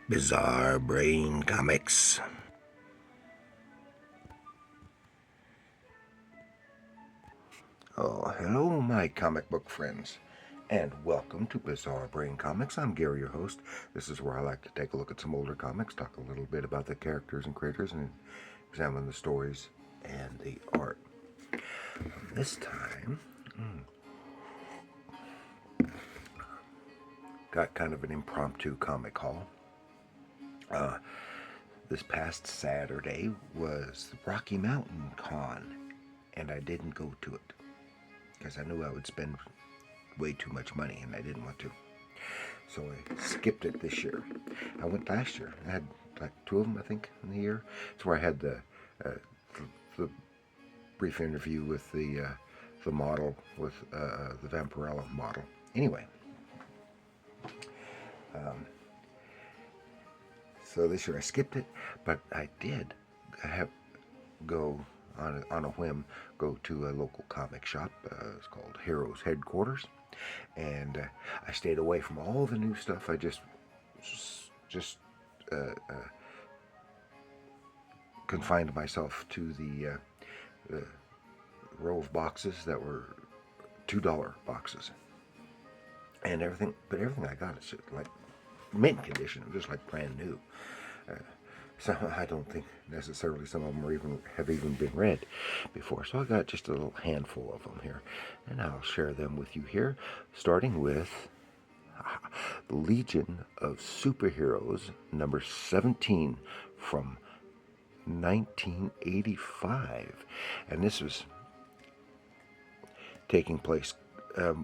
Bizarre Brain Comics. Oh, hello, my comic book friends, and welcome to Bizarre Brain Comics. I'm Gary, your host. This is where I like to take a look at some older comics, talk a little bit about the characters and creators, and examine the stories and the art. This time, got kind of an impromptu comic haul. This past Saturday was the Rocky Mountain Con, and I didn't go to it because I knew I would spend way too much money and I didn't want to. So I skipped it this year. I went last year. I had like two of them, I think, in the year. It's where I had the brief interview with the model, with the Vampirella model. Anyway, so this year I skipped it, but I did have go on a whim, go to a local comic shop. It's called Heroes Headquarters, and I stayed away from all the new stuff. I just confined myself to the row of boxes that were $2 boxes, and everything. But everything I got is just like mint condition, just like brand new. So I don't think necessarily some of them have even been read before. So I got just a little handful of them here, and I'll share them with you here, starting with the Legion of Superheroes, number 17 from 1985, and this was taking place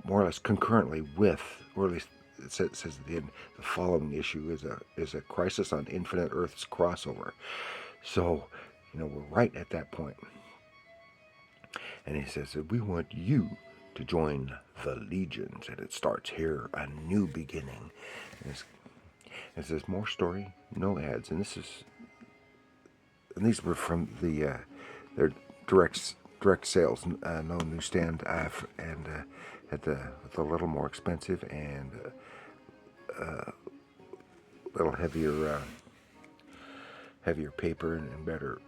more or less concurrently with, or at least it says at the end, the following issue is a Crisis on Infinite Earths crossover. So, we're right at that point. And he says that we want you to join the Legions, and it starts here, a new beginning. And it says more story, no ads, and these were from their direct sales, no newsstand, and at the little more expensive and a little heavier paper and better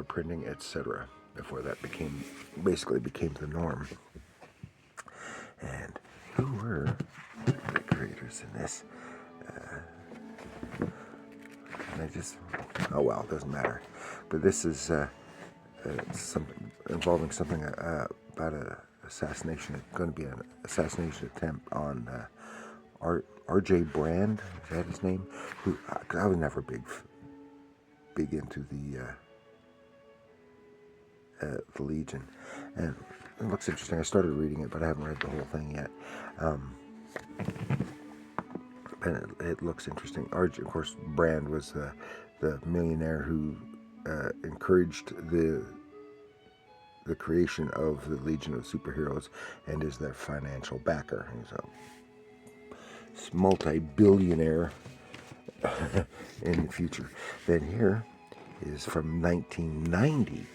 printing, etc. Before that basically became the norm. And who were the creators in this? And I just, oh well, it doesn't matter. But this is something involving something about an assassination. It's going to be an assassination attempt on R.J. Brand. Is that his name? Who I was never big into the Legion, and it looks interesting. I started reading it, but I haven't read the whole thing yet. And it looks interesting. Of course, Brand was the millionaire who encouraged the creation of the Legion of Superheroes and is their financial backer. He's a multi-billionaire in the future. Then here is from 1990,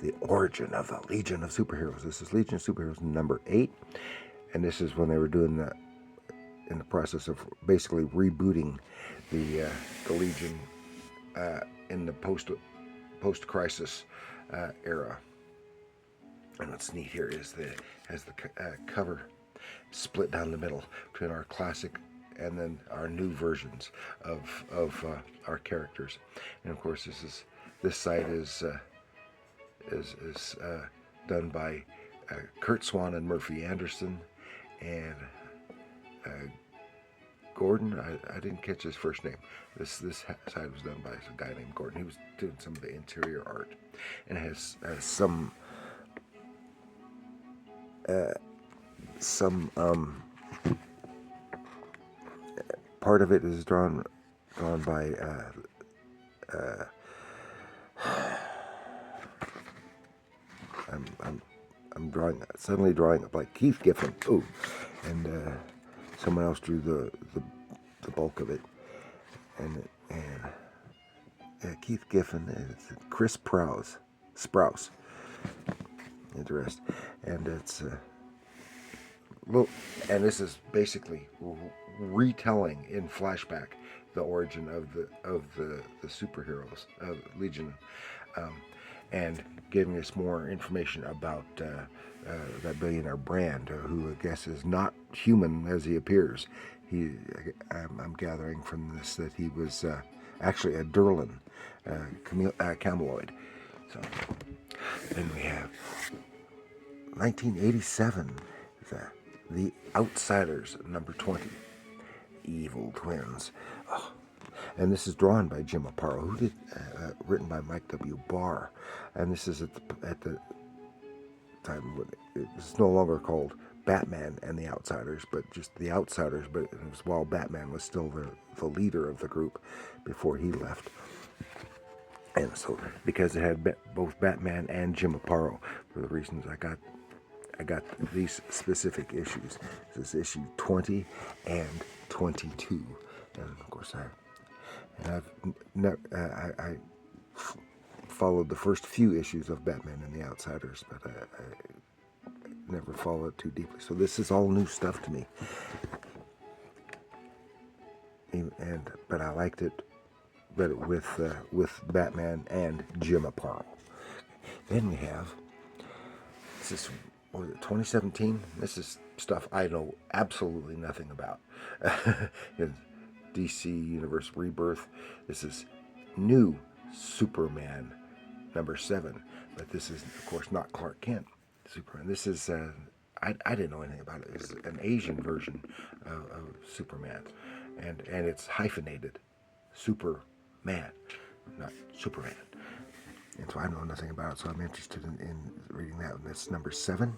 the origin of the Legion of Superheroes. This is Legion of Superheroes number 8, and this is when they were doing in the process of basically rebooting the Legion in the post-crisis era. And what's neat here is has the cover split down the middle between our classic and then our new versions of our characters. And of course, this side is done by Kurt Swan and Murphy Anderson, and Gordon. I didn't catch his first name. This side was done by a guy named Gordon. He was doing some of the interior art, and it has some part of it is drawn by I'm suddenly drawing up like Keith Giffen. Ooh, and someone else drew the bulk of it, and Keith Giffen and Chris Sprouse, and the rest, and it's look, and this is basically retelling in flashback the origin of the superheroes of Legion, um, and giving us more information about that billionaire Brand, who I guess is not human as he appears. I'm gathering from this that he was actually a Durlan, cameloid. So then we have 1987, the Outsiders, number 20, Evil Twins. Oh, and this is drawn by Jim Aparo, who did written by Mike W. Barr, and this is at the time when it was no longer called Batman and the Outsiders, but just the Outsiders. But it was while Batman was still the leader of the group before he left. And so, because it had both Batman and Jim Aparo, for the reasons I got these specific issues. This is issue 20 and 22, and of course I followed the first few issues of Batman and the Outsiders, but I never followed it too deeply. So this is all new stuff to me, but I liked it better with Batman and Jim Aparo. Then we have this is 2017. This is stuff I know absolutely nothing about. DC Universe Rebirth. This is New Superman number 7, but this is of course not Clark Kent Superman. This is I didn't know anything about it. It's an Asian version of Superman, and it's hyphenated Superman, not Superman. And so I know nothing about it, so I'm interested in reading that one. That's number 7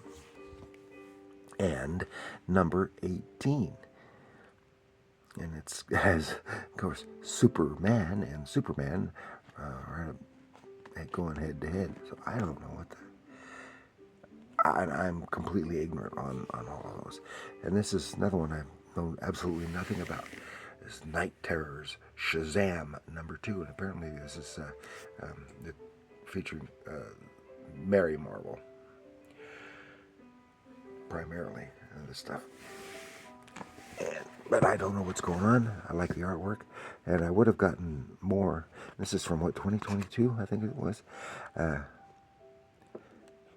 and number 18. And it has, of course, Superman and Superman going head to head. So I don't know what I'm completely ignorant on all of those. And this is another one I've known absolutely nothing about. This is Night Terrors Shazam number 2. And apparently this is featuring Mary Marvel primarily, this stuff. But I don't know what's going on. I like the artwork, and I would have gotten more. This is from 2022, I think it was.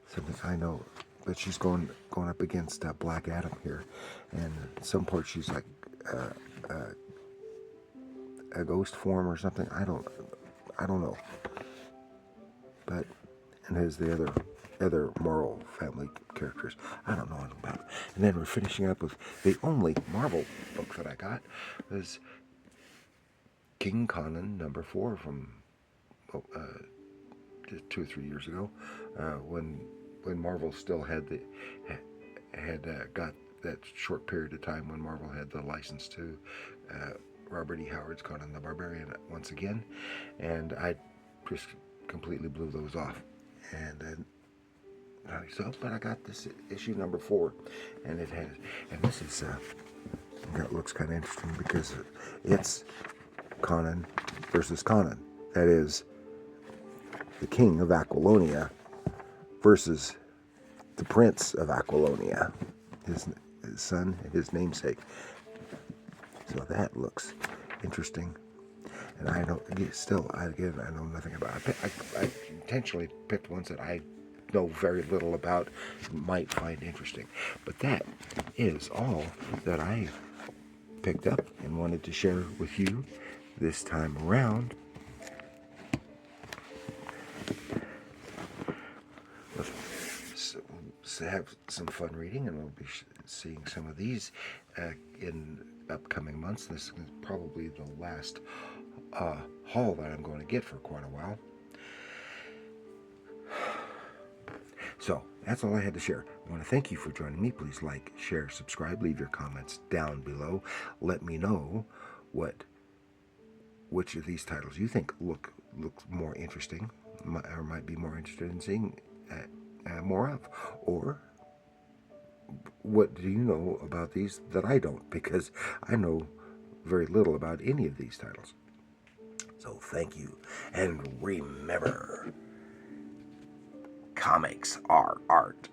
Something I know, but she's going up against Black Adam here, and in some parts she's like a ghost form or something. I don't know. But and there's the other Marvel family characters I don't know anything about. And then we're finishing up with the only Marvel book that I got was King Conan number 4 from 2 or 3 years ago, when Marvel still had got that short period of time when Marvel had the license to Robert E. Howard's Conan the Barbarian once again, and I just completely blew those off. And but I got this issue number 4, and this is that looks kind of interesting because it's Conan versus Conan. That is the king of Aquilonia versus the prince of Aquilonia, his son, his namesake. So that looks interesting. And I know, I know nothing about it. I intentionally picked ones that I know very little about, might find interesting. But that is all that I picked up and wanted to share with you this time around. Let's have some fun reading, and we'll be seeing some of these in upcoming months. This is probably the last haul that I'm going to get for quite a while. So that's all I had to share. I want to thank you for joining me. Please like, share, subscribe, leave your comments down below. Let me know which of these titles you think look more interesting, or might be more interested in seeing more of, or what do you know about these that I don't, because I know very little about any of these titles. So thank you, and remember, comics are art.